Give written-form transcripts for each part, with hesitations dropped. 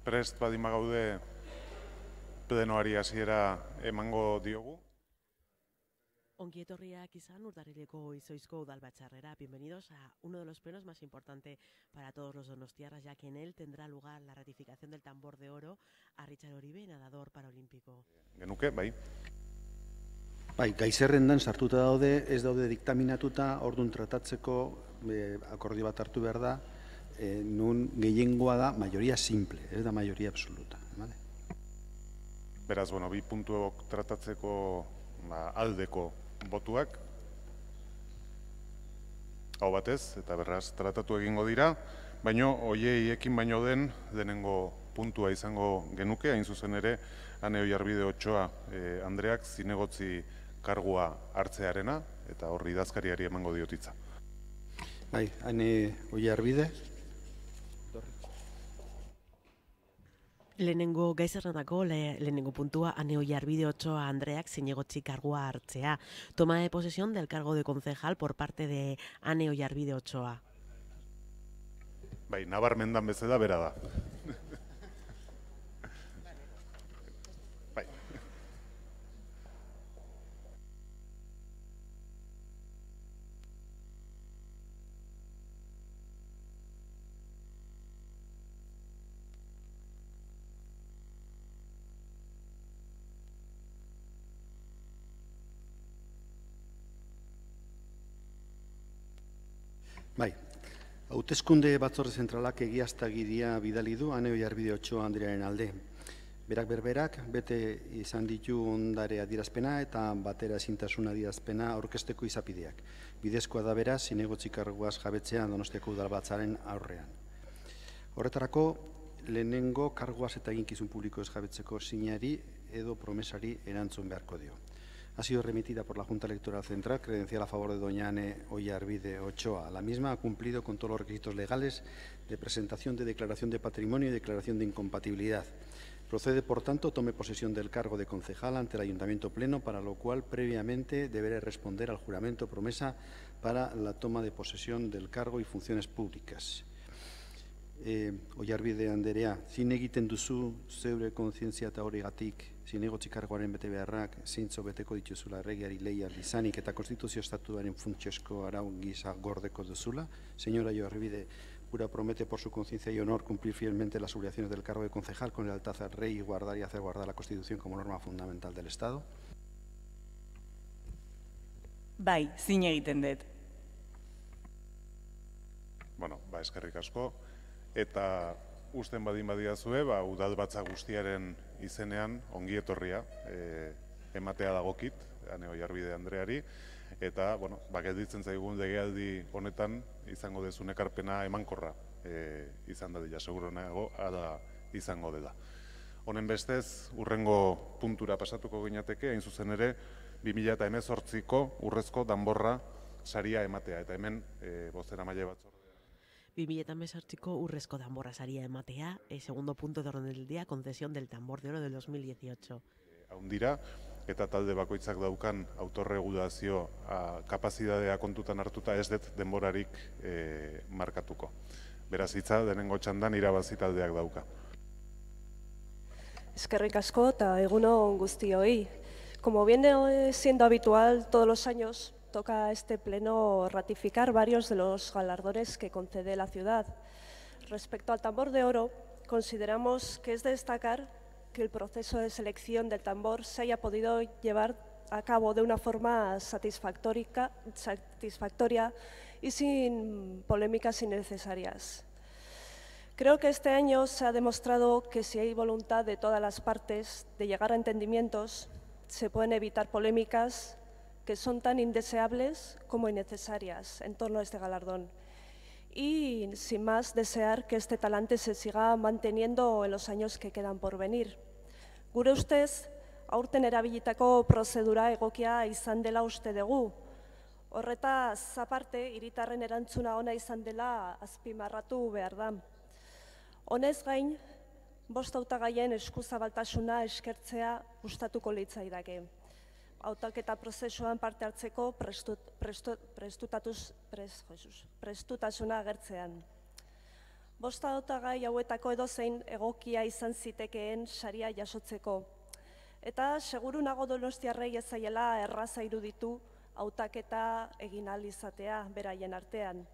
Prest badin bagaude plenoari hasiera emango diogu. Ongi etorriak izan Urtarrileko Izoizko Udalbatzarrera. Bienvenidos a uno de los plenos más importantes para todos los donostiarras, ya que en él tendrá lugar la ratificación del tambor de oro a Richard Oribe, nadador paralímpico. Genuke, bai. Bai, gai zerrendan sartuta daude, ez daude diktaminatuta, orduan tratatzeko akordio bat hartu behar da, nun gehiengoa da majoria simple, ez da majoria absoluta. Vale? Beraz, bi puntuok tratatzeko aldeko botuak, hau batez, eta berraz tratatu egingo dira, baino hoiei ekin baino denengo puntua izango genuke, hain zuzen ere, Ane Oiarbide Otsoa Andreak zinegotzi kargua hartzearena, eta horri idazkariari emango diotitza. Bai, Ane Oiarbide. Lehenengo gaizerrandako lehenengo puntua Ane Oiarbide Otsoa Andreak zinegotzi kargua hartzea. Toma de posesión del cargo de concejal por parte de Ane Oiarbide Otsoa. Bai, nabarmendan bezala bera da. Bai. Bai, hauteskunde batzorde zentralak egiaztagiria bidali du Ane Oiarbide Otsoa Andrearen alde. Berak berberak, bete izan ditu ondare adierazpena eta batera ezintasuna adierazpena aurkezteko izapideak. Bidezkoa da beraz, zinegotzi karguaz jabetzea Donostiako Udalbatzaren aurrean. Horretarako, lehenengo karguaz eta eginkizun publikoez jabetzeko sinari edo promesari erantzun beharko dio. Ha sido remitida por la Junta Electoral Central, credencial a favor de doña Ane Oiarbide Otsoa. La misma ha cumplido con todos los requisitos legales de presentación de declaración de patrimonio y declaración de incompatibilidad. Procede, por tanto, tome posesión del cargo de concejal ante el Ayuntamiento Pleno, para lo cual previamente deberá responder al juramento promesa para la toma de posesión del cargo y funciones públicas. Oiarbide Andrea, zin egiten duzu zeure kontzientzia eta horigatik zinegotzi karguaren bete beharrak zintzo beteko dituzula erregeari leial izanik eta konstituzio estatuaren funtsezko arau gisa gordeko duzula? Señora Oiarbide, jura promete por su conciencia y honor cumplir fielmente las obligaciones del cargo de concejal con lealtad al rey y guardar y hacer guardar la Constitución como norma fundamental del Estado? Bai, zin egiten dut. Eskerrik asko. Eta usten badin badiazue, udalbatza guztiaren izenean ongi etorria ematea dagokit, Ane Oiarbide Andreari, eta, gelditzen zaigun legealdi honetan izango dezun ekarpena emankorra izan dadila, segurunago ada izango dela. Honen bestez, urrengo puntura pasatuko ginateke, hain zuzen ere, 2018ko urrezko danborra saria ematea, eta hemen bozeramaile batzorde. 2018ko urrezko danborra saria ematea, segundo punto de orden del día, concesión del tambor de oro del 2018. Haundira, eta talde bakoitzak daukan autorregulazio kapazitatea kontutan hartuta ez dut denborarik markatuko. Beraz hitza, denengo txandan irabazi taldeak dauka. Eskerrik asko eta egunon guztioi. Como viene siendo habitual todos los años, toca a este pleno ratificar varios de los galardones que concede la ciudad. Respecto al tambor de oro, consideramos que es de destacar que el proceso de selección del tambor se haya podido llevar a cabo de una forma satisfactoria y sin polémicas innecesarias. Creo que este año se ha demostrado que si hay voluntad de todas las partes de llegar a entendimientos, se pueden evitar polémicas que son tan indeseables como innecesarias en torno a este galardón. Y, sin más, desear que este talante se siga manteniendo en los años que quedan por venir. Gure ustez, aurten erabilitako prozedura egokia izan dela uste dugu. Horretaz aparte, hiritarren erantzuna ona izan dela azpimarratu behar da. Honez gain, 5 hautagaien eskuzabaltasuna eskertzea gustatuko litzaidake. Hautaketa prozesuan parte hartzeko prestutasuna agertzean. Bost hautagai hauetako edozein egokia izan zitekeen saria jasotzeko. Eta seguru nago donostiarrei ez zaiela erraza iruditu hautaketa egin ahal izatea beraien artean.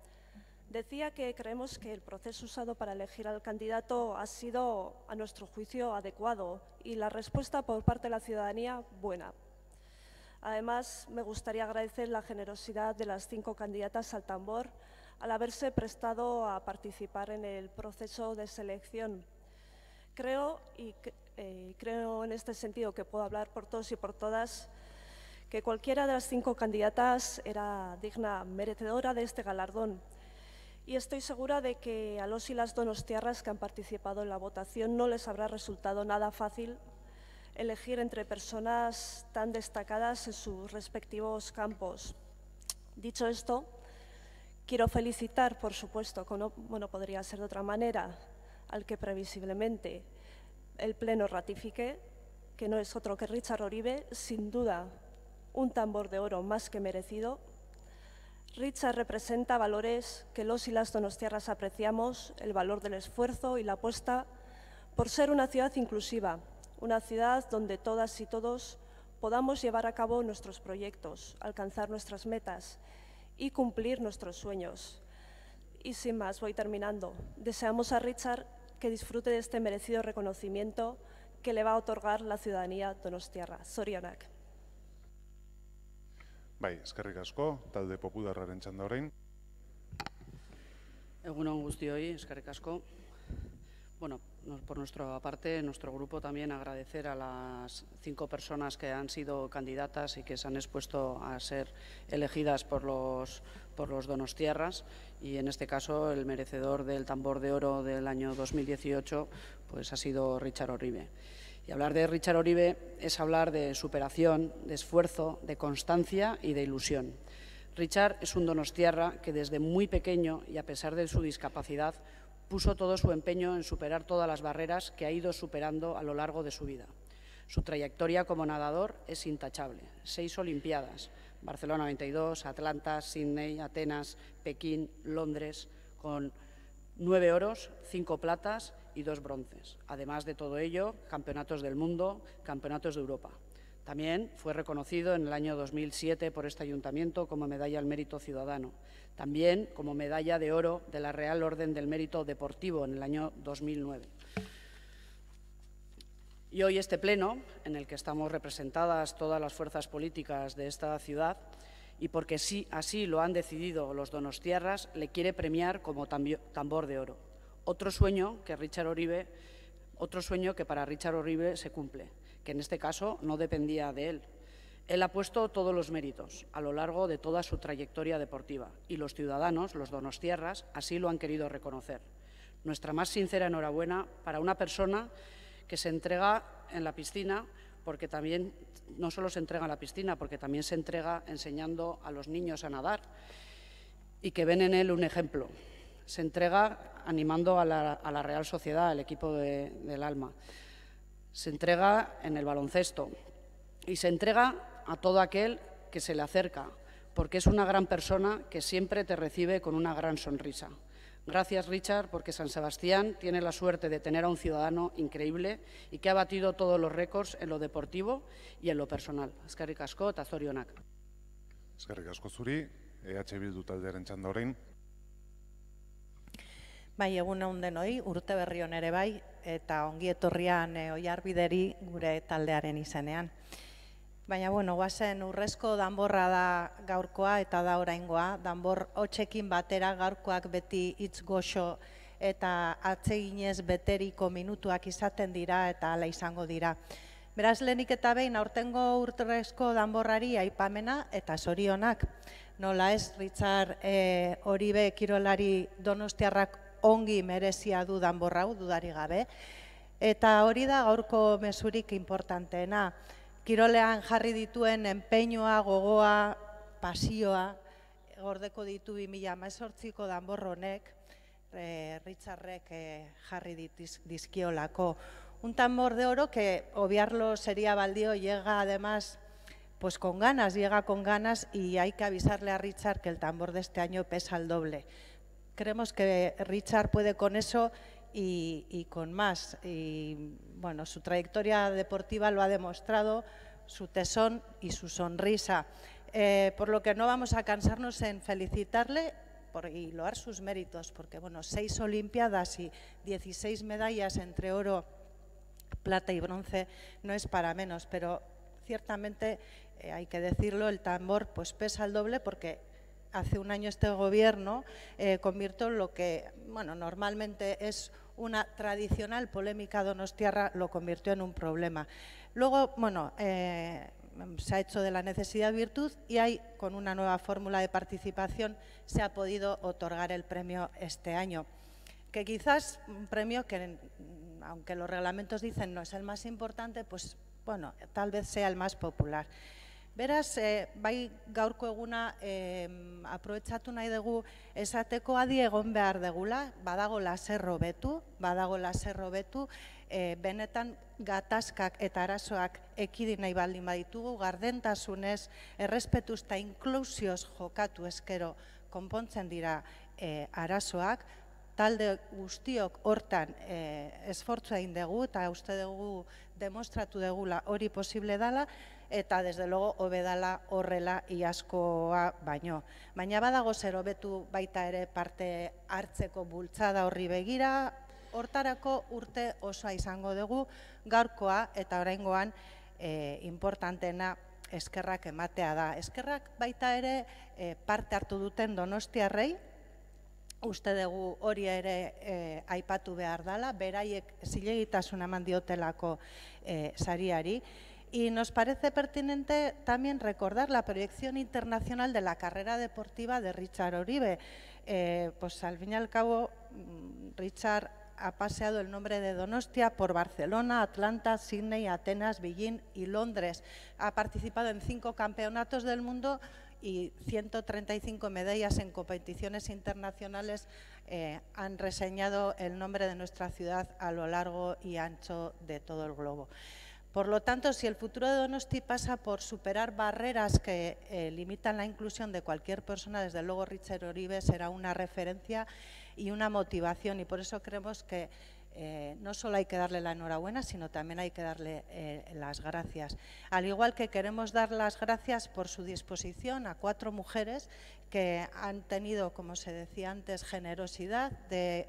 Decía que creemos que el proceso usado para elegir al candidato ha sido, a nuestro juicio, adecuado y la respuesta por parte de la ciudadanía, buena. Además, me gustaría agradecer la generosidad de las 5 candidatas al tambor al haberse prestado a participar en el proceso de selección. Creo en este sentido que puedo hablar por todos y por todas, que cualquiera de las 5 candidatas era digna, merecedora de este galardón. Y estoy segura de que a los y las donostiarras que han participado en la votación no les habrá resultado nada fácil elegir entre personas tan destacadas en sus respectivos campos. Dicho esto, quiero felicitar, por supuesto, como no podría ser de otra manera, al que previsiblemente el Pleno ratifique, que no es otro que Richard Oribe, sin duda un tambor de oro más que merecido. Richard representa valores que los y las donostiarras apreciamos, el valor del esfuerzo y la apuesta por ser una ciudad inclusiva, una ciudad donde todas y todos podamos llevar a cabo nuestros proyectos, alcanzar nuestras metas y cumplir nuestros sueños. Y sin más, voy terminando. Deseamos a Richard que disfrute de este merecido reconocimiento que le va a otorgar la ciudadanía donostiarra. Zorionak. Bai, eskerrik asko, talde popularraren txanda orain. Egun on guztioi, eskerrik asko. Bueno, por nuestra parte, nuestro grupo también agradecer a las 5 personas que han sido candidatas y que se han expuesto a ser elegidas por los donostiarras, y en este caso el merecedor del tambor de oro del año 2018 pues ha sido Richard Oribe. Y hablar de Richard Oribe es hablar de superación, de esfuerzo, de constancia y de ilusión. Richard es un donostiarra que desde muy pequeño y a pesar de su discapacidad puso todo su empeño en superar todas las barreras que ha ido superando a lo largo de su vida. Su trayectoria como nadador es intachable. 6 Olimpiadas, Barcelona 92, Atlanta, Sydney, Atenas, Pekín, Londres, con 9 oros, 5 platas y 2 bronces. Además de todo ello, campeonatos del mundo, campeonatos de Europa. También fue reconocido en el año 2007 por este ayuntamiento como medalla al mérito ciudadano. También como medalla de oro de la Real Orden del Mérito Deportivo en el año 2009. Y hoy este pleno, en el que estamos representadas todas las fuerzas políticas de esta ciudad, y porque sí, así lo han decidido los donostiarras, le quiere premiar como tambor de oro. Otro sueño que para Richard Oribe se cumple, que en este caso no dependía de él. Él ha puesto todos los méritos a lo largo de toda su trayectoria deportiva y los ciudadanos, los donostiarras, así lo han querido reconocer. Nuestra más sincera enhorabuena para una persona que se entrega en la piscina, porque también no solo se entrega en la piscina, porque también se entrega enseñando a los niños a nadar y que ven en él un ejemplo. Se entrega animando a la Real Sociedad, al equipo del Alma. Se entrega en el baloncesto y se entrega a todo aquel que se le acerca, porque es una gran persona que siempre te recibe con una gran sonrisa. Gracias, Richard, porque San Sebastián tiene la suerte de tener a un ciudadano increíble y que ha batido todos los récords en lo deportivo y en lo personal. Eskerrik asko eta zorionak. Eskerrik asko zuri, EH Bildu taldearen txanda orain. Bai, egun on denoi, urte berri on ere bai, eta ongi etorrian Oiarbideri gure taldearen izenean. Baina, guazen urrezko danborra da gaurkoa eta da oraingoa. Danbor hotxekin batera gaurkoak beti hitz goxo eta atseginez beteriko minutuak izaten dira eta hala izango dira. Beraz, lehenik eta behin aurtengo urrezko danborrari aipamena eta zorionak. Nola ez, Richard Oribe kirolari donostiarrak ongi merezia du danborra hau, dudari gabe. Eta hori da gaurko mezurik importanteena. Kirolean jarri dituen enpeinoa, gogoa, pasioa, gordeko ditu 2018ko danbor honek, Richardrek jarri dizkiolako. Un tambor de oro que obviarlo sería baldío, llega además pues con ganas y hay que avisarle a Richard que el tambor de este año pesa el doble. creemos que Richard puede con eso y con más. Y bueno, su trayectoria deportiva lo ha demostrado, su tesón y su sonrisa. Por lo que no vamos a cansarnos en felicitarle y loar sus méritos, porque bueno, 6 Olimpiadas y 16 medallas entre oro, plata y bronce no es para menos, pero ciertamente hay que decirlo, el tambor pues pesa el doble, porque hace un año este gobierno convirtió lo que bueno, normalmente es una tradicional polémica donostiarra, lo convirtió en un problema. Luego, bueno, se ha hecho de la necesidad virtud y hay, con una nueva fórmula de participación, se ha podido otorgar el premio este año, que quizás un premio que, aunque los reglamentos dicen no es el más importante, pues bueno, tal vez sea el más popular. Beraz, bai gaurko eguna aprobetxatu nahi dugu esateko adi egon behar degula, badagola zer hobetu, benetan gatazkak eta arazoak ekidin nahi baldin baditugu, gardentasunez, errespetuz eta inklusioz jokatu eskero konpontzen dira arazoak, talde guztiok hortan esfortzua egin dugu eta uste dugu demostratu dugula hori posible dela, eta desde luego hobe dela horrela iazkoa baino. Baina badago zer hobetu baita ere parte hartzeko bultzada horri begira, hortarako urte osoa izango dugu, gaurkoa eta oraingoan importantena eskerrak ematea da. Eskerrak baita ere parte hartu duten donostiarrei, uste dugu hori ere aipatu behar dela, beraiek zilegitasuna eman diotelako sariari. Y nos parece pertinente también recordar la proyección internacional de la carrera deportiva de Richard Oribe. Pues al fin y al cabo, Richard ha paseado el nombre de Donostia por Barcelona, Atlanta, Sydney, Atenas, Beijing y Londres. Ha participado en 5 campeonatos del mundo y 135 medallas en competiciones internacionales han reseñado el nombre de nuestra ciudad a lo largo y ancho de todo el globo. Por lo tanto, si el futuro de Donosti pasa por superar barreras que limitan la inclusión de cualquier persona, desde luego Richard Oribe será una referencia y una motivación, y por eso creemos que no solo hay que darle la enhorabuena, sino también hay que darle las gracias. Al igual que queremos dar las gracias por su disposición a 4 mujeres que han tenido, como se decía antes, generosidad de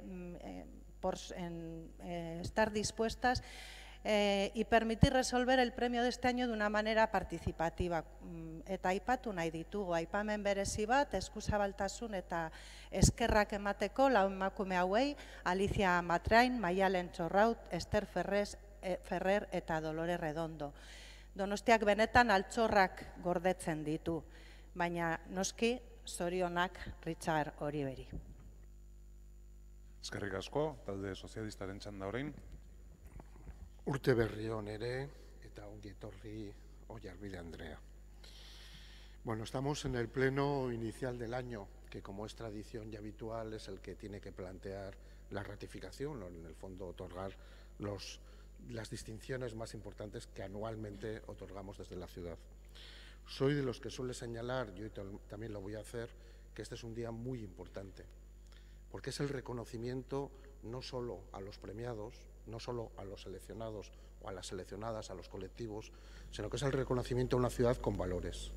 estar dispuestas y permitir resolver el premio de este año de una manera participativa. Eta aipatu nahi ditugu, aipamen berezi bat, eskuzabaltasun eta eskerrak emateko lau emakume hauei, Alicia Matrain, Maialen Txorraut, Esther Ferrer eta Dolores Redondo. Donostiak benetan altxorrak gordetzen ditu, baina noski zorionak Richard Oriberi. Eskerrik asko, talde sozialistaren txanda orain. Urte berri on ere eta ongi etorri Oyarbide Andrea. Bueno, estamos en el pleno inicial del año, que como es tradición y habitual es el que tiene que plantear la ratificación, o en el fondo otorgar las distinciones más importantes que anualmente otorgamos desde la ciudad. Soy de los que suele señalar, y hoy también lo voy a hacer, que este es un día muy importante, porque es el reconocimiento no solo a los premiados, no solo a los seleccionados o a las seleccionadas, a los colectivos, sino que es el reconocimiento a una ciudad con valores,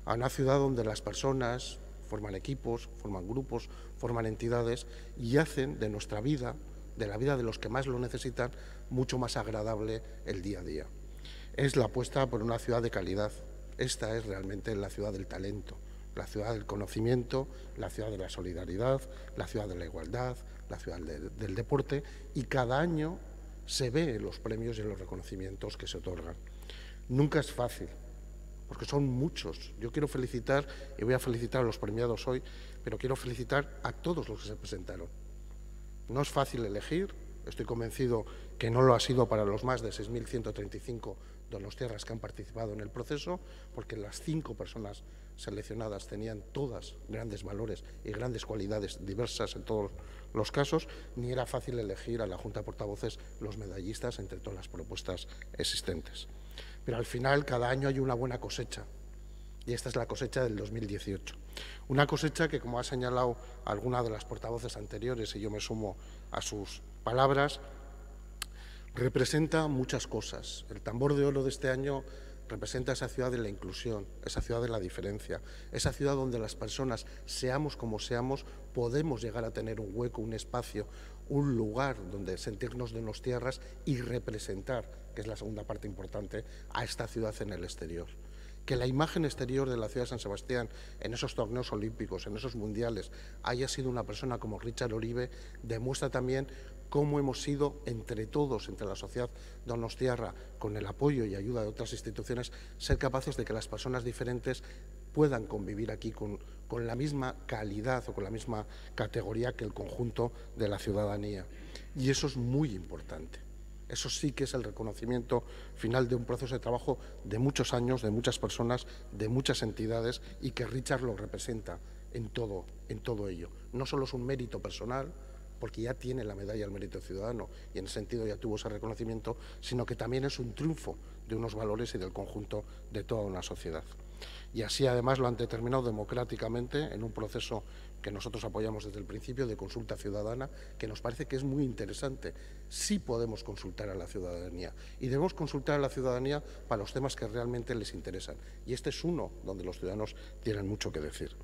a una ciudad donde las personas forman equipos, forman grupos, forman entidades y hacen de nuestra vida, de la vida de los que más lo necesitan, mucho más agradable el día a día. Es la apuesta por una ciudad de calidad. Esta es realmente la ciudad del talento, la ciudad del conocimiento, la ciudad de la solidaridad, la ciudad de la igualdad, la ciudad del deporte, y cada año se ve en los premios y en los reconocimientos que se otorgan. Nunca es fácil, porque son muchos. Yo quiero felicitar, y voy a felicitar a los premiados hoy, pero quiero felicitar a todos los que se presentaron. No es fácil elegir, estoy convencido que no lo ha sido para los más de 6.135 donostiarras que han participado en el proceso, porque las 5 personas seleccionadas tenían todas grandes valores y grandes cualidades diversas en todos los casos, ni era fácil elegir a la Junta de Portavoces los medallistas entre todas las propuestas existentes. Pero al final cada año hay una buena cosecha y esta es la cosecha del 2018. Una cosecha que, como ha señalado alguna de las portavoces anteriores, y yo me sumo a sus palabras, representa muchas cosas. El tambor de oro de este año representa esa ciudad de la inclusión, esa ciudad de la diferencia, esa ciudad donde las personas, seamos como seamos, podemos llegar a tener un hueco, un espacio, un lugar donde sentirnos donostiarras y representar, que es la segunda parte importante, a esta ciudad en el exterior. Que la imagen exterior de la ciudad de San Sebastián en esos torneos olímpicos, en esos mundiales, haya sido una persona como Richard Oribe, demuestra también cómo hemos sido entre todos, entre la sociedad donostiarra, con el apoyo y ayuda de otras instituciones, ser capaces de que las personas diferentes puedan convivir aquí con la misma calidad o con la misma categoría que el conjunto de la ciudadanía. Y eso es muy importante. Eso sí que es el reconocimiento final de un proceso de trabajo de muchos años, de muchas personas, de muchas entidades, y que Richard lo representa en todo ello. No solo es un mérito personal, porque ya tiene la medalla al mérito ciudadano y en ese sentido ya tuvo ese reconocimiento, sino que también es un triunfo de unos valores y del conjunto de toda una sociedad. Y así además lo han determinado democráticamente en un proceso que nosotros apoyamos desde el principio de consulta ciudadana, que nos parece que es muy interesante. Sí podemos consultar a la ciudadanía y debemos consultar a la ciudadanía para los temas que realmente les interesan. Y este es uno donde los ciudadanos tienen mucho que decir.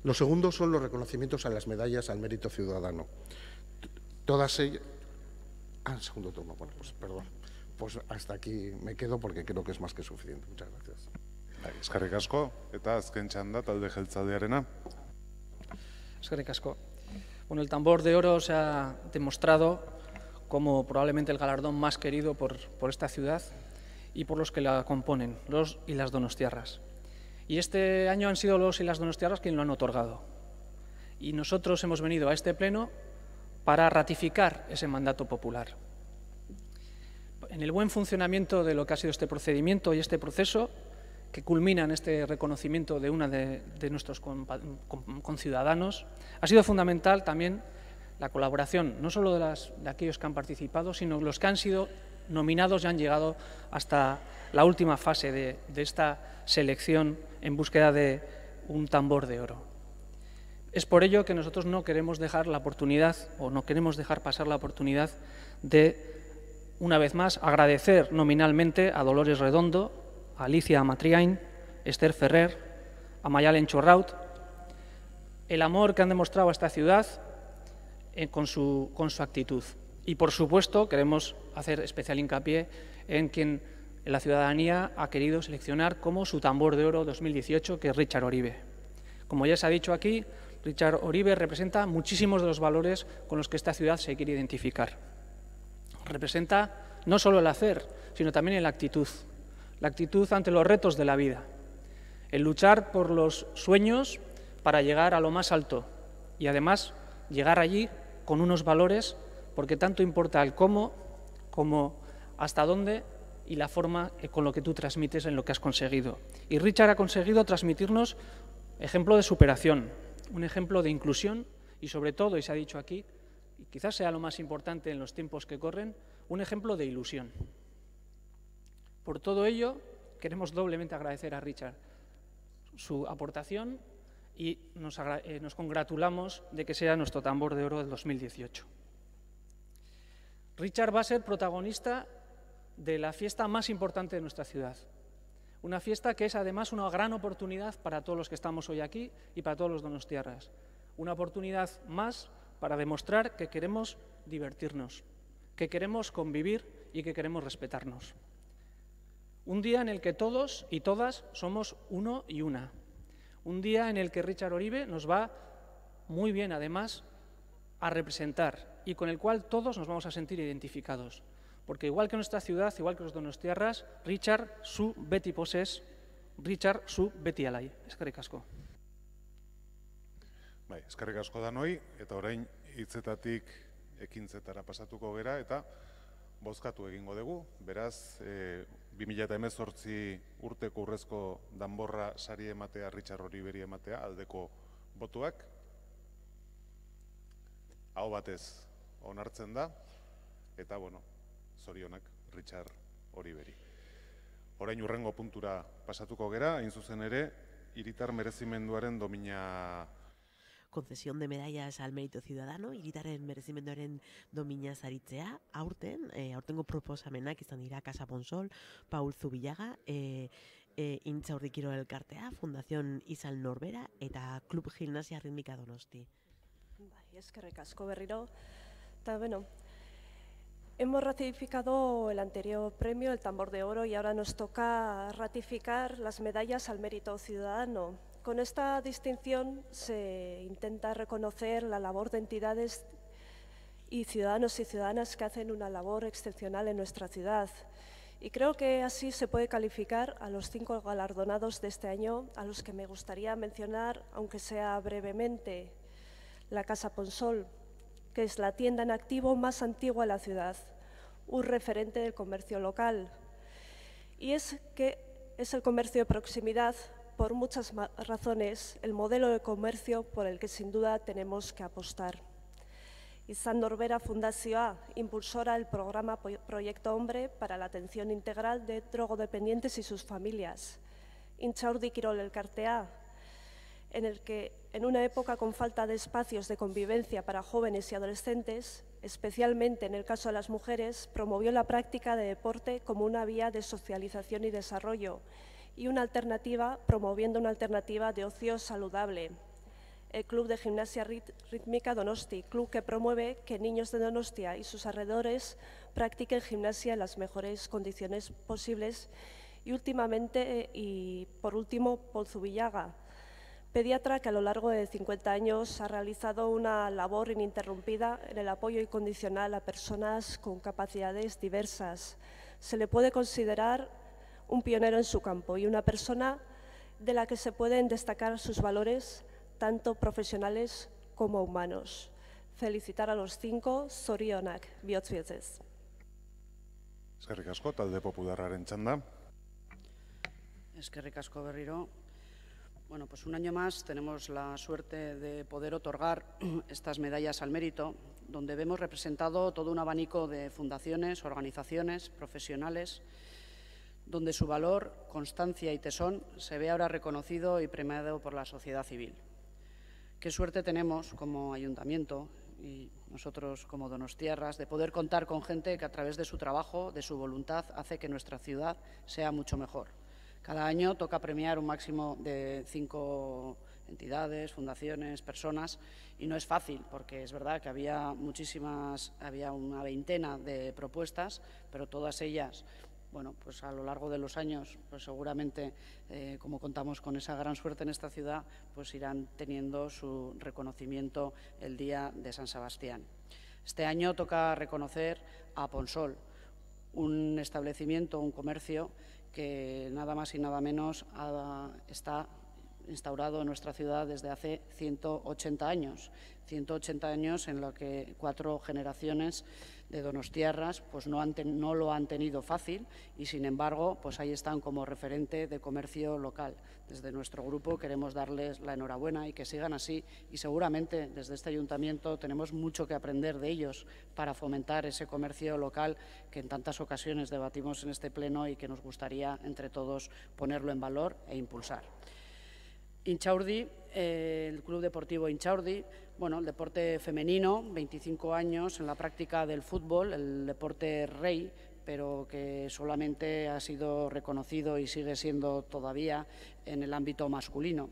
Lo segundo son los reconocimientos a las medallas al mérito ciudadano. Todas ellas... el segundo turno. Bueno, pues perdón. Pues hasta aquí me quedo porque creo que es más que suficiente. Muchas gracias. Eskerrik asko, eta azken txanda talde jeltzalearena. Eskerrik asko. Bueno, el tambor de oro se ha demostrado como probablemente el galardón más querido por esta ciudad y por los que la componen, los y las donostiarras. Y este año han sido los y las donostiarras quienes lo han otorgado. Y nosotros hemos venido a este pleno para ratificar ese mandato popular. En el buen funcionamiento de lo que ha sido este procedimiento y este proceso, que culmina en este reconocimiento de una de nuestros conciudadanos, ha sido fundamental también la colaboración, no solo de aquellos que han participado, sino los que han sido nominados y han llegado hasta la última fase de esta selección en búsqueda de un tambor de oro. Es por ello que nosotros no queremos dejar la oportunidad, o no queremos dejar pasar la oportunidad de, una vez más, agradecer nominalmente a Dolores Redondo, a Alicia Matriain, Esther Ferrer, a Mayalen Chorraut, el amor que han demostrado a esta ciudad con su actitud. Y, por supuesto, queremos hacer especial hincapié en quien la ciudadanía ha querido seleccionar como su tambor de oro 2018, que es Richard Oribe. Como ya se ha dicho aquí, Richard Oribe representa muchísimos de los valores con los que esta ciudad se quiere identificar. Representa no solo el hacer, sino también la actitud ante los retos de la vida, el luchar por los sueños para llegar a lo más alto y además llegar allí con unos valores, porque tanto importa el cómo como hasta dónde y la forma con lo que tú transmites en lo que has conseguido. Y Richard ha conseguido transmitirnos ejemplo de superación, un ejemplo de inclusión y, sobre todo, y se ha dicho aquí, y quizás sea lo más importante en los tiempos que corren, un ejemplo de ilusión. Por todo ello, queremos doblemente agradecer a Richard su aportación y nos congratulamos de que sea nuestro tambor de oro del 2018. Richard va a ser protagonista de la fiesta más importante de nuestra ciudad. Una fiesta que es además una gran oportunidad para todos los que estamos hoy aquí y para todos los donostiarras. Una oportunidad más para demostrar que queremos divertirnos, que queremos convivir y que queremos respetarnos. Un día en el que todos y todas somos uno y una. Un día en el que Richard Oribe nos va muy bien, además, a representar y con el cual todos nos vamos a sentir identificados. Porque igual que nuestra ciudad, igual que los donostiarras, Richard zu beti pozez, Richard zu beti alai. Eskerrik asko. Bai, eskerrik asko danoi, eta orain hitzetatik ekintzetara pasatuko gera eta bozkatu egingo dugu. Beraz, 2018 urteko urrezko danborra sari ematea, Richard Oriberi ematea, aldeko botuak. Aho batez onartzen da, eta, bueno, zorionak Richard Oriberi. Orain hurrengo puntura pasatuko gera, hain zuzen ere, hiritar merezimenduaren domina... Concesión de medallas al mérito ciudadano, hiritaren merezimenduaren domina zaritzea, aurtengo proposamenak izan dira Casa Ponsol, Paul Zubillaga, Intxaurdi Kirol Elkartea, Fundación Izal Norbera eta Klub Gimnasia Ritmika Donosti. Eskerrik asko berriro. Eta bueno, hemos ratificado el anterior premio, el Tambor de Oro, y ahora nos toca ratificar las medallas al mérito ciudadano. Con esta distinción se intenta reconocer la labor de entidades y ciudadanos y ciudadanas que hacen una labor excepcional en nuestra ciudad. Y creo que así se puede calificar a los 5 galardonados de este año, a los que me gustaría mencionar, aunque sea brevemente, la Casa Ponsol, que es la tienda en activo más antigua de la ciudad, un referente del comercio local. Y es que es el comercio de proximidad, por muchas razones, el modelo de comercio por el que sin duda tenemos que apostar. Izal Norbera Fundazioa, impulsora del programa Proyecto Hombre para la atención integral de drogodependientes y sus familias. Intxaurdi Kirol Elkartea, en el que en una época con falta de espacios de convivencia para jóvenes y adolescentes, especialmente en el caso de las mujeres, promovió la práctica de deporte como una vía de socialización y desarrollo, y promoviendo una alternativa de ocio saludable. El Club de Gimnasia Rítmica Donosti, club que promueve que niños de Donostia y sus alrededores practiquen gimnasia en las mejores condiciones posibles. Y por último, Paul Zubillaga, pediatra que a lo largo de 50 años ha realizado una labor ininterrumpida en el apoyo incondicional a personas con capacidades diversas. Se le puede considerar un pionero en su campo y una persona de la que se pueden destacar sus valores, tanto profesionales como humanos. Felicitar a los 5, zorionak, bihotz bihotzez. Eskerrik asko, talde popularraren txanda. Eskerrik asko berriro. Bueno, pues un año más tenemos la suerte de poder otorgar estas medallas al mérito, donde vemos representado todo un abanico de fundaciones, organizaciones, profesionales, donde su valor, constancia y tesón se ve ahora reconocido y premiado por la sociedad civil. Qué suerte tenemos como ayuntamiento y nosotros como donostiarras de poder contar con gente que a través de su trabajo, de su voluntad, hace que nuestra ciudad sea mucho mejor. Cada año toca premiar un máximo de 5 entidades, fundaciones, personas, y no es fácil, porque es verdad que había una veintena de propuestas, pero todas ellas, bueno, pues a lo largo de los años, pues seguramente, como contamos con esa gran suerte en esta ciudad, pues irán teniendo su reconocimiento el día de San Sebastián. Este año toca reconocer a Ponsol, un establecimiento, un comercio que nada más y nada menos está instaurado en nuestra ciudad desde hace 180 años. 180 años en los que 4 generaciones de donostiarras pues no lo han tenido fácil y, sin embargo, pues ahí están como referente de comercio local. Desde nuestro grupo queremos darles la enhorabuena y que sigan así, y seguramente desde este ayuntamiento tenemos mucho que aprender de ellos para fomentar ese comercio local que en tantas ocasiones debatimos en este pleno y que nos gustaría entre todos ponerlo en valor e impulsar. Intxaurdi, el Club Deportivo Intxaurdi, bueno, el deporte femenino, 25 años en la práctica del fútbol, el deporte rey, pero que solamente ha sido reconocido y sigue siendo todavía en el ámbito masculino.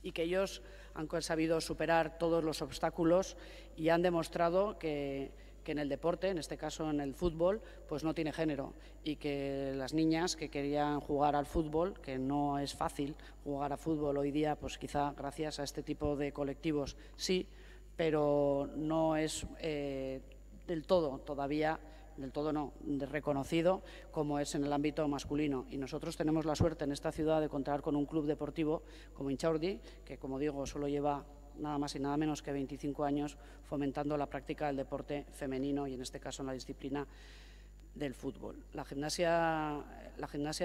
Y que ellos han sabido superar todos los obstáculos y han demostrado que en el deporte, en este caso en el fútbol, pues no tiene género, y que las niñas que querían jugar al fútbol, que no es fácil jugar a fútbol hoy día, pues quizá gracias a este tipo de colectivos sí, pero no es del todo todavía, del todo no, reconocido como es en el ámbito masculino. Y nosotros tenemos la suerte en esta ciudad de contar con un club deportivo como Intxaurdi, que, como digo, solo lleva nada más y nada menos que 25 años fomentando la práctica del deporte femenino y, en este caso, en la disciplina del fútbol. La gimnasia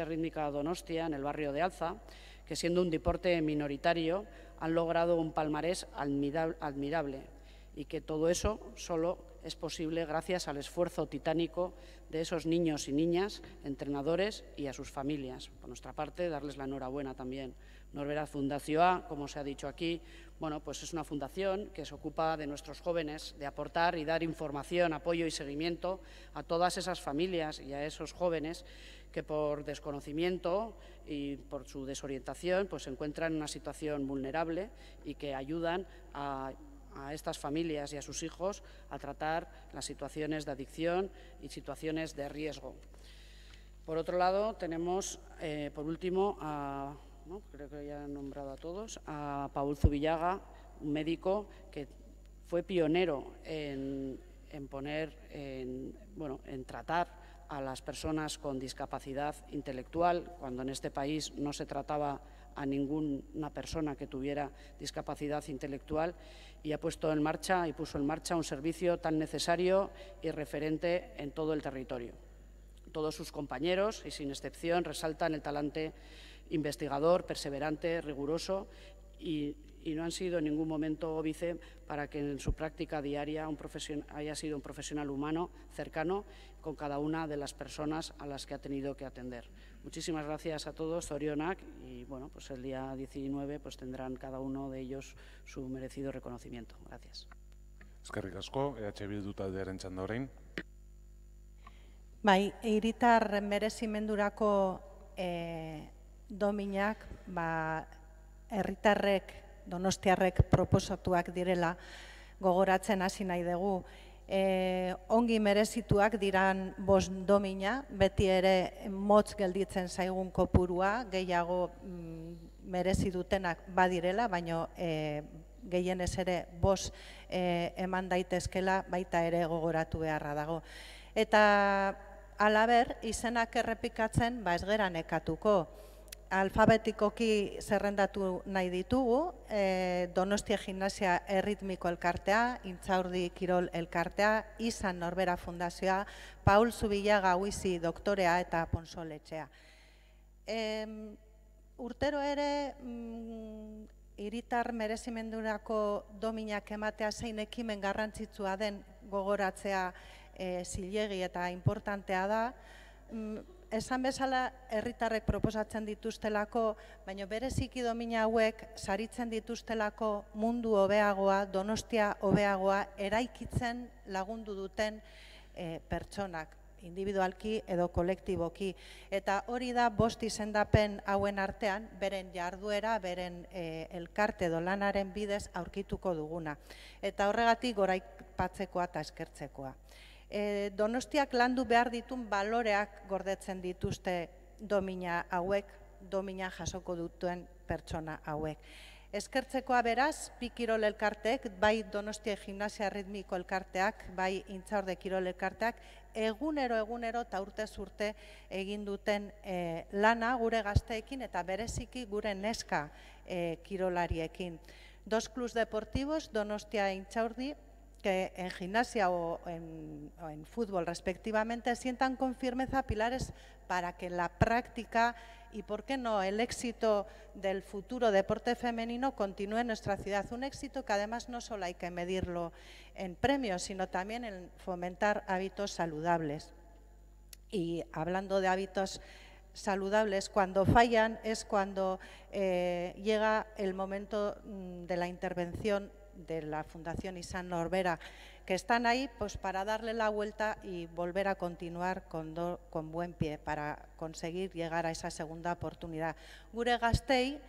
rítmica Donostia, en el barrio de Alza, que siendo un deporte minoritario, han logrado un palmarés admirable. y que todo eso solo es posible gracias al esfuerzo titánico de esos niños y niñas, entrenadores y a sus familias. Por nuestra parte, darles la enhorabuena también. Norbera Fundazioa, como se ha dicho aquí, bueno, pues es una fundación que se ocupa de nuestros jóvenes, de aportar y dar información, apoyo y seguimiento a todas esas familias y a esos jóvenes que por desconocimiento y por su desorientación pues se encuentran en una situación vulnerable y que ayudan a estas familias y a sus hijos a tratar las situaciones de adicción y situaciones de riesgo. Por otro lado, tenemos, por último, creo que ya han nombrado a todos, a Paul Zubillaga, un médico que fue pionero en tratar a las personas con discapacidad intelectual, cuando en este país no se trataba a ninguna persona que tuviera discapacidad intelectual, y puso en marcha un servicio tan necesario y referente en todo el territorio. Todos sus compañeros, y sin excepción, resaltan el talante investigador, perseverante, riguroso, y no han sido en ningún momento óbice para que en su práctica diaria haya sido un profesional humano, cercano, con cada una de las personas a las que ha tenido que atender. Muchísimas gracias a todos, zorionak, y bueno, pues el día 19 pues tendrán cada uno de ellos su merecido reconocimiento. Gracias. Eskerrik asko, EH Bildu taldearen txanda orain. Bai, hiritar merezimendurako dominak, herritarrek, donostiarrek proposatuak direla gogoratzen hasi nahi dugu. Ongi merezituak diran 5 domina, beti ere motz gelditzen zaigun kopurua, gehiago merezi dutenak badirela, baina gehienez ere 5 eman daitezkela baita ere gogoratu beharra dago. Eta halaber, izenak errepikatzen ez gera nekatuko. Alfabetikoki zerrendatu nahi ditugu, Donostia Gimnasia Erritmiko Elkartea, Intxaurdi Kirol Elkartea, Izan Norbera Fundazioa, Paul Zubillaga Huizi Doktorea eta Ponsoletxea. Urtero ere, hiritar merezimendurako dominak ematea zein ekimen garrantzitsua den gogoratzea zilegi eta importantea da. Esan bezala, herritarrek proposatzen dituztelako, baina bereziki domina hauek saritzen dituztelako mundu hobeagoa, Donostia hobeagoa eraikitzen lagundu duten pertsonak, individualki edo kolektiboki. Eta hori da 5 izendapen hauen artean, beren jarduera, beren elkarte edo lanaren bidez aurkituko duguna. Eta horregatik goraipatzekoa eta eskertzekoa. Donostiak landu behar ditun baloreak gordetzen dituzte domina hauek, domina jasoko duten pertsona hauek. Eskertzekoa beraz, bi kirol elkarteek, bai Donostia Gimnasia Erritmiko Elkarteak, bai Intxaurde Kirol Elkarteak, egunero eta urtez urte egin duten lana gure gazteekin eta bereziki gure neska kirolariekin. 2 clubs deportivos, Donostia e Intxaurdi, que en gimnasia o en fútbol respectivamente sientan con firmeza pilares para que la práctica y, por qué no, el éxito del futuro deporte femenino continúe en nuestra ciudad. Un éxito que además no solo hay que medirlo en premios, sino también en fomentar hábitos saludables. Y hablando de hábitos saludables, cuando fallan es cuando llega el momento de la intervención de la Fundación Izan Norbera, que están ahí pues para darle la vuelta y volver a continuar con buen pie para conseguir llegar a esa segunda oportunidad. Gure gaztei,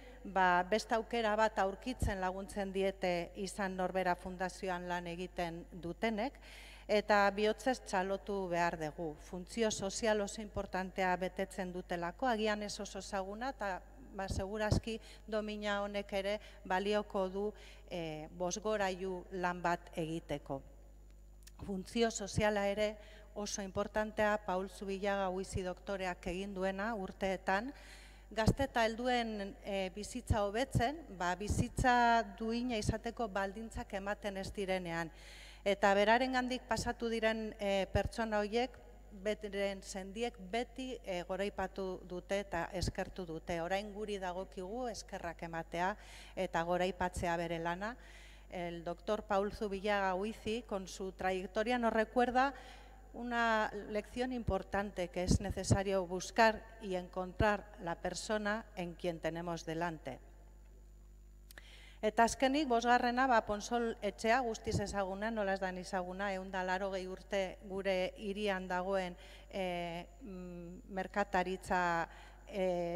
beste aukera bat aurkitzen laguntzen diete Izan Norbera Fundazioan lan egiten dutenek, eta bihotzez txalotu behar dugu. Funtzio sozial oso importantea betetzen dutelako, agian ez oso ezaguna, eta segurazki domina honek ere balioko du bosgorailu lan bat egiteko. Funtzio soziala ere oso importantea, Paul Zubillaga Huizi Doktoreak egin duena urteetan, gazte eta helduen bizitza hobetzen, bizitza duina izateko baldintzak ematen ez direnean. Eta berarengandik pasatu diren pertsona horiek, beren sendiek beti goraipatu dute eta eskertu dute. Orain guri dagokigu eskerrak ematea eta goraipatzea bere lana. el doctor Paul Zubillaga Huizi, con su trayectoria, nos recuerda una lección importante, que es necesario buscar y encontrar la persona en quien tenemos delante. Eta azkenik, bosgarrena, Ponsol etxea, guztiz ezaguna, nolaz dan ezaguna, 180 urte gure hirian dagoen merkataritza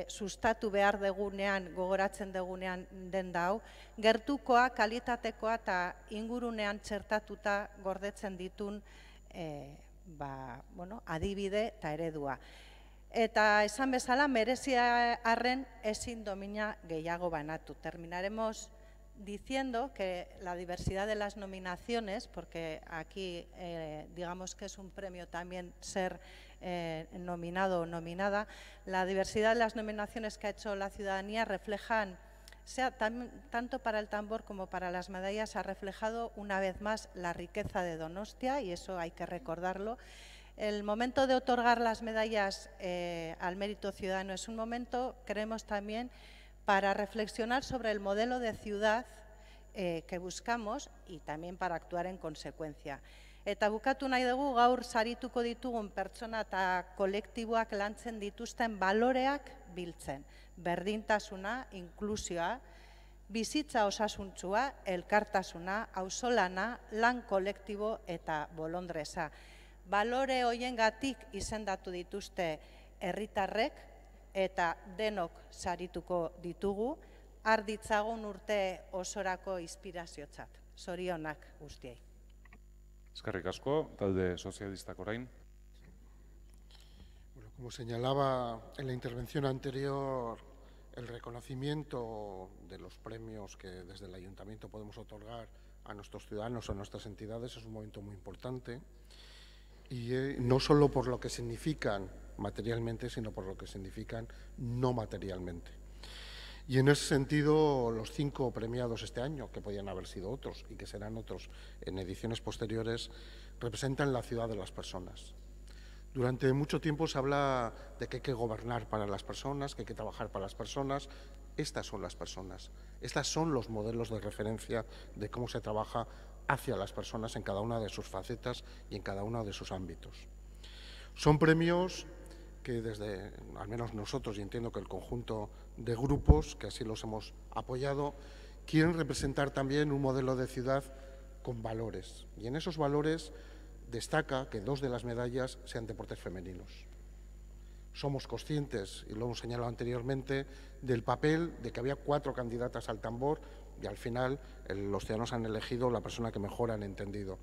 sustatu behar degunean, gogoratzen degunean den dau, gertukoa, kalitatekoa eta ingurunean txertatuta gordetzen ditun adibide eta eredua. Eta esan bezala, merezia arren ezin domina gehiago banatu. Terminaremos diciendo que la diversidad de las nominaciones, porque aquí digamos que es un premio también ser nominado o nominada, la diversidad de las nominaciones que ha hecho la ciudadanía reflejan, tanto para el tambor como para las medallas, ha reflejado una vez más la riqueza de Donostia, y eso hay que recordarlo. El momento de otorgar las medallas al mérito ciudadano es un momento, creemos también, para reflexionar sobre el modelo de ciudad que buscamos y también para actuar en consecuencia. Eta bukatu nahi dugu, gaur sarituko ditugun pertsona eta kolektiboak lantzen dituzten baloreak biltzen. Berdintasuna, inklusioa, bizitza osasuntsua, elkartasuna, auzolana, lan kolektibo eta bolondresa. Balore hoiengatik izendatu dituzte herritarrek eta denok sarituko ditugu, har ditzagun urte osorako inspiraziotzat. Zorionak guztiei. Eskerrik asko, talde sozialistak orain. Bueno, como señalaba en la intervención anterior, el reconocimiento de los premios que desde el Ayuntamiento podemos otorgar a nuestros ciudadanos o a nuestras entidades es un momento muy importante, y no solo por lo que significan materialmente, sino por lo que significan no materialmente. Y en ese sentido, los 5 premiados este año, que podían haber sido otros y que serán otros en ediciones posteriores, representan la ciudad de las personas. Durante mucho tiempo se habla de que hay que gobernar para las personas, que hay que trabajar para las personas. Estas son las personas, estas son los modelos de referencia de cómo se trabaja hacia las personas en cada una de sus facetas y en cada uno de sus ámbitos. Son premios que desde, al menos nosotros, y entiendo que el conjunto de grupos que así los hemos apoyado, quieren representar también un modelo de ciudad con valores. Y en esos valores destaca que 2 de las medallas sean deportes femeninos. Somos conscientes, y lo hemos señalado anteriormente, del papel de que había 4 candidatas al tambor y al final los ciudadanos han elegido la persona que mejor han entendido.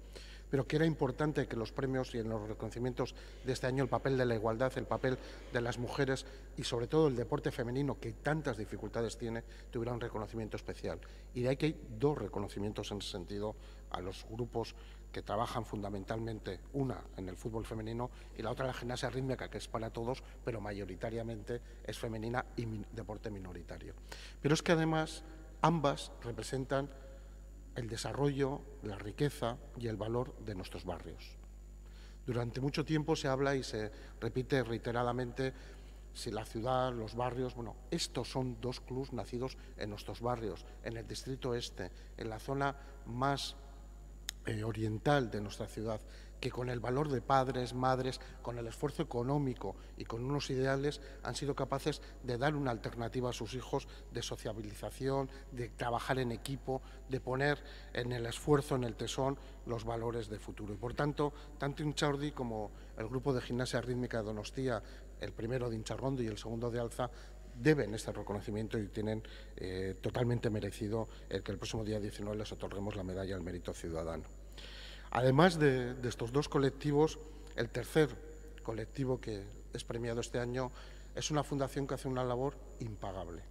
Pero que era importante que los premios y en los reconocimientos de este año el papel de la igualdad, el papel de las mujeres y sobre todo el deporte femenino, que tantas dificultades tiene, tuviera un reconocimiento especial. Y de ahí que hay 2 reconocimientos en ese sentido a los grupos que trabajan fundamentalmente, una en el fútbol femenino y la otra en la gimnasia rítmica, que es para todos, pero mayoritariamente es femenina y deporte minoritario. Pero es que además ambas representan el desarrollo, la riqueza y el valor de nuestros barrios. Durante mucho tiempo se habla y se repite reiteradamente si la ciudad, los barrios, bueno, estos son 2 clubs nacidos en nuestros barrios, en el distrito este, en la zona más oriental de nuestra ciudad, que con el valor de padres, madres, con el esfuerzo económico y con unos ideales han sido capaces de dar una alternativa a sus hijos de sociabilización, de trabajar en equipo, de poner en el esfuerzo, en el tesón, los valores de futuro. Y por tanto, tanto Intxaurdi como el grupo de gimnasia rítmica de Donostia, el primero de Intxarrondo y el segundo de Alza, deben este reconocimiento y tienen totalmente merecido el que el próximo día 19 les otorguemos la medalla al mérito ciudadano. Además de estos 2 colectivos, el tercer colectivo que es premiado este año es una fundación que hace una labor impagable.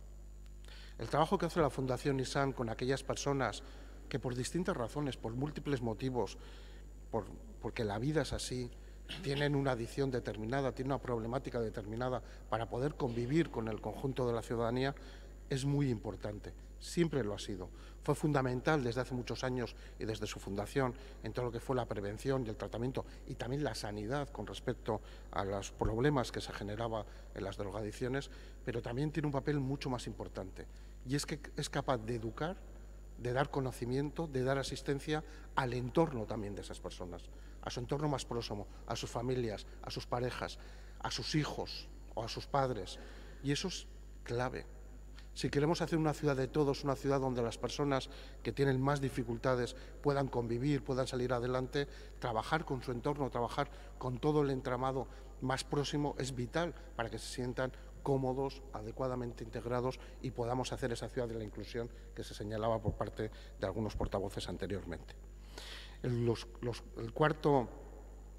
El trabajo que hace la Fundación Nissan con aquellas personas que por distintas razones, por múltiples motivos, porque la vida es así, tienen una adicción determinada, tienen una problemática determinada para poder convivir con el conjunto de la ciudadanía, es muy importante. Siempre lo ha sido. Fue fundamental desde hace muchos años y desde su fundación en todo lo que fue la prevención y el tratamiento y también la sanidad con respecto a los problemas que se generaba en las drogadicciones, pero también tiene un papel mucho más importante y es que es capaz de educar, de dar conocimiento, de dar asistencia al entorno también de esas personas, a su entorno más próximo, a sus familias, a sus parejas, a sus hijos o a sus padres. Y eso es clave. Si queremos hacer una ciudad de todos, una ciudad donde las personas que tienen más dificultades puedan convivir, puedan salir adelante, trabajar con su entorno, trabajar con todo el entramado más próximo es vital para que se sientan cómodos, adecuadamente integrados y podamos hacer esa ciudad de la inclusión que se señalaba por parte de algunos portavoces anteriormente. El cuarto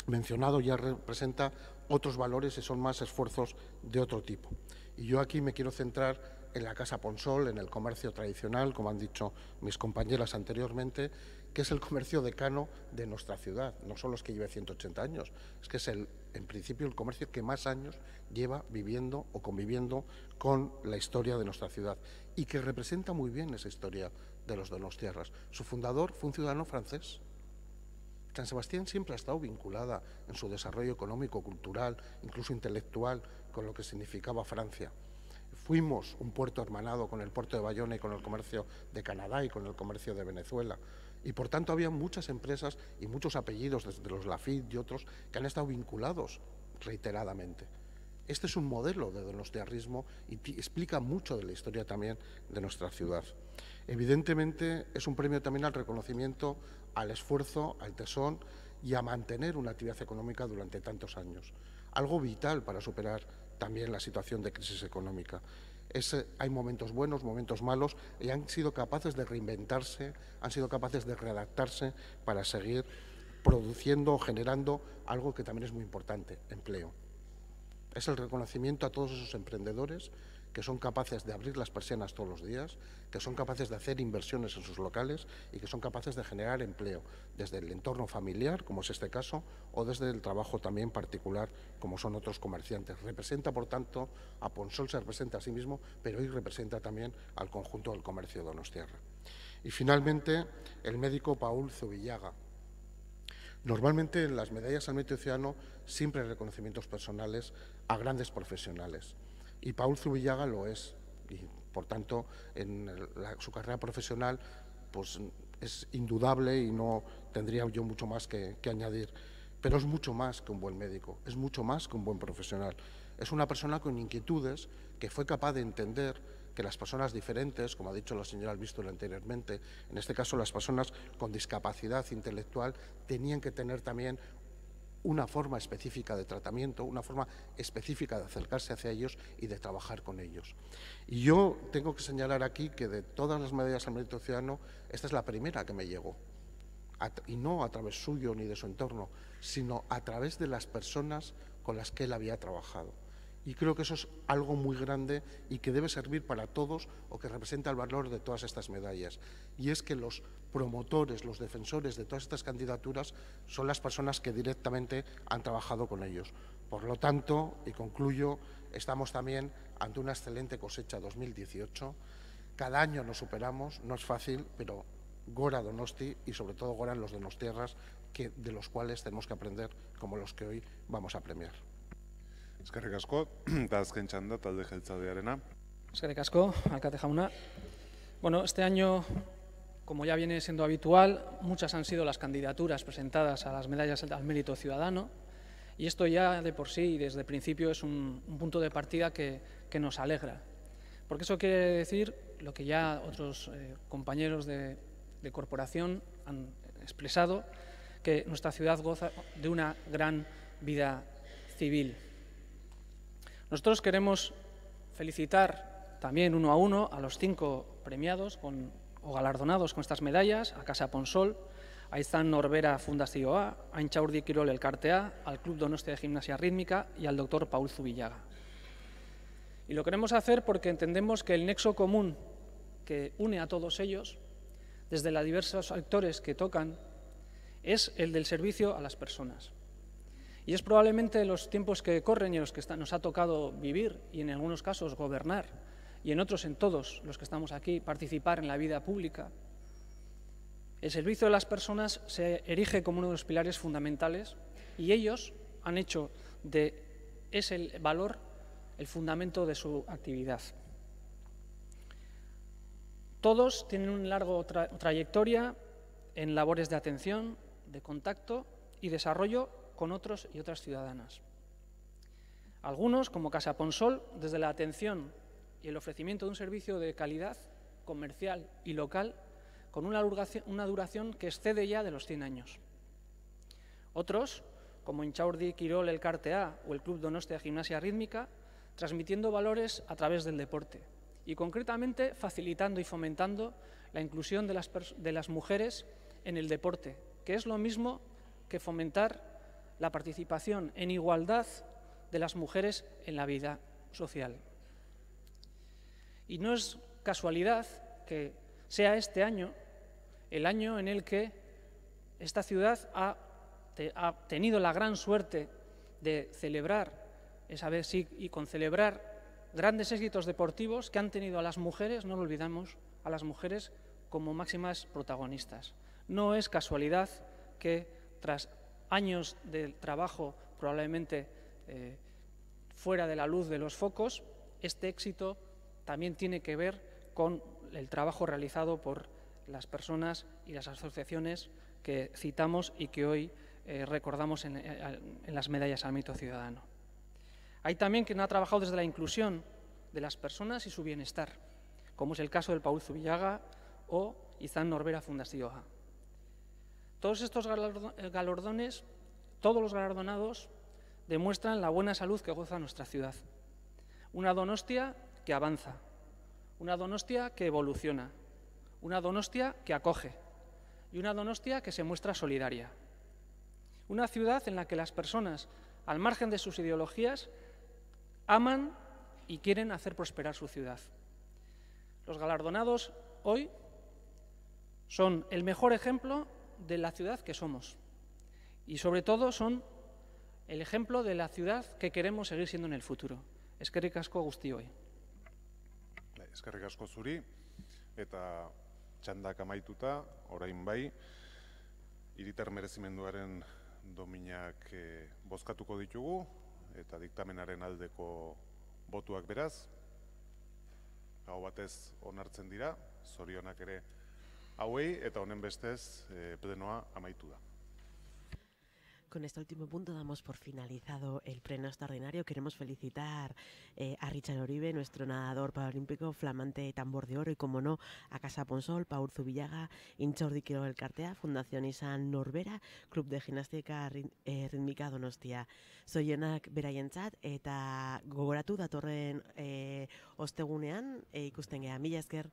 mencionado ya representa otros valores y son más esfuerzos de otro tipo. Y yo aquí me quiero centrar en la Casa Ponsol, en el comercio tradicional, como han dicho mis compañeras anteriormente, que es el comercio decano de nuestra ciudad. No solo es que lleve 180 años, es que es en principio el comercio que más años lleva viviendo o conviviendo con la historia de nuestra ciudad y que representa muy bien esa historia de los donostiarras. Su fundador fue un ciudadano francés. San Sebastián siempre ha estado vinculada en su desarrollo económico, cultural, incluso intelectual, con lo que significaba Francia. Fuimos un puerto hermanado con el puerto de Bayona y con el comercio de Canadá y con el comercio de Venezuela. Y por tanto había muchas empresas y muchos apellidos, desde los Lafitte y otros, que han estado vinculados reiteradamente. Este es un modelo de donostiarrismo y explica mucho de la historia también de nuestra ciudad. Evidentemente es un premio también al reconocimiento, al esfuerzo, al tesón y a mantener una actividad económica durante tantos años. Algo vital para superar también la situación de crisis económica. Hay momentos buenos, momentos malos, y han sido capaces de reinventarse, han sido capaces de readaptarse para seguir produciendo o generando algo que también es muy importante, empleo. Es el reconocimiento a todos esos emprendedores que son capaces de abrir las persianas todos los días, que son capaces de hacer inversiones en sus locales y que son capaces de generar empleo desde el entorno familiar, como es este caso, o desde el trabajo también particular, como son otros comerciantes. Representa, por tanto, a Ponsol se representa a sí mismo, pero hoy representa también al conjunto del comercio donostiarra. Y finalmente, el médico Paul Zubillaga. Normalmente en las medallas al mérito ciudadano siempre hay reconocimientos personales a grandes profesionales. Y Paul Zubillaga lo es, y por tanto en su carrera profesional pues, es indudable y no tendría yo mucho más que añadir. Pero es mucho más que un buen médico, es mucho más que un buen profesional. Es una persona con inquietudes que fue capaz de entender que las personas diferentes, como ha dicho la señora Albístola anteriormente, en este caso las personas con discapacidad intelectual, tenían que tener también una forma específica de tratamiento, una forma específica de acercarse hacia ellos y de trabajar con ellos. Y yo tengo que señalar aquí que de todas las medallas al mérito ciudadano, esta es la primera que me llegó, y no a través suyo ni de su entorno, sino a través de las personas con las que él había trabajado. Y creo que eso es algo muy grande y que debe servir para todos o que representa el valor de todas estas medallas. Y es que los promotores, los defensores de todas estas candidaturas son las personas que directamente han trabajado con ellos. Por lo tanto, y concluyo, estamos también ante una excelente cosecha 2018. Cada año nos superamos, no es fácil, pero gora Donosti y sobre todo goran los donostiarras de los cuales tenemos que aprender como los que hoy vamos a premiar. Eskerrik asko, eta azken txanda talde jeltzalearena. Eskerrik asko, alkate jauna. Bueno, este año, como ya viene siendo habitual, muchas han sido las candidaturas presentadas a las medallas al mérito ciudadano y esto ya de por sí, desde el principio, es un punto de partida que nos alegra. Porque eso quiere decir lo que ya otros compañeros de corporación han expresado, que nuestra ciudad goza de una gran vida civil. Nosotros queremos felicitar también uno a uno a los 5 premiados o galardonados con estas medallas, a Casa Ponsol, a Izan Norbera Fundazioa, a Intxaurdi Kirol Elkartea, al Club Donostia de Gimnasia Rítmica y al doctor Paul Zubillaga. Y lo queremos hacer porque entendemos que el nexo común que une a todos ellos, desde los diversos sectores que tocan, es el del servicio a las personas. Y es probablemente en los tiempos que corren y en los que nos ha tocado vivir y en algunos casos gobernar y en otros, en todos los que estamos aquí, participar en la vida pública. El servicio de las personas se erige como uno de los pilares fundamentales y ellos han hecho de ese valor el fundamento de su actividad. Todos tienen una larga trayectoria en labores de atención, de contacto y desarrollo con otros y otras ciudadanas. Algunos, como Casa Ponsol, desde la atención y el ofrecimiento de un servicio de calidad comercial y local con una duración que excede ya de los 100 años. Otros, como Intxaurdi Kirol Elkartea o el Club Donostia Gimnasia Rítmica, transmitiendo valores a través del deporte y concretamente facilitando y fomentando la inclusión de las mujeres en el deporte, que es lo mismo que fomentar la participación en igualdad de las mujeres en la vida social. Y no es casualidad que sea este año el año en el que esta ciudad ha tenido la gran suerte de celebrar esa vez y con celebrar grandes éxitos deportivos que han tenido a las mujeres, no lo olvidamos, a las mujeres como máximas protagonistas. No es casualidad que tras años de trabajo probablemente fuera de la luz de los focos, este éxito también tiene que ver con el trabajo realizado por las personas y las asociaciones que citamos y que hoy recordamos en las medallas al mito ciudadano. Hay también quien ha trabajado desde la inclusión de las personas y su bienestar, como es el caso del Paul Zubillaga o Izan Norbera Fundazioa. Todos estos galardones, todos los galardonados, demuestran la buena salud que goza nuestra ciudad. Una Donostia que avanza, una Donostia que evoluciona, una Donostia que acoge y una Donostia que se muestra solidaria. Una ciudad en la que las personas, al margen de sus ideologías, aman y quieren hacer prosperar su ciudad. Los galardonados hoy son el mejor ejemplo de la ciudad que somos y sobre todo son el ejemplo de la ciudad que queremos seguir siendo en el futuro. Eskerrik asko guztioi. Eskerrik asko zuri eta txandak amaituta, orain bai, hiritar merezimenduaren dominak bozkatuko ditugu eta diktamenaren aldeko botuak beraz, hau batez onartzen dira, zorionak ere hauei eta honen bestez plenoa amaitu da. Con este último punto damos por finalizado el pleno extraordinario. Queremos felicitar a Richard Oribe, nuestro nadador paralímpico, flamante tambor de oro, y como no, a Casa Ponsol, Paul Zubillaga, Intxaurdi Kirol Elkartea, Fundación Izan Norbera, Club de Gimnastika Rítmica Donostia. Zorionak beraientzat eta gogoratu datorren ostegunean ikusten gea. Mila esker.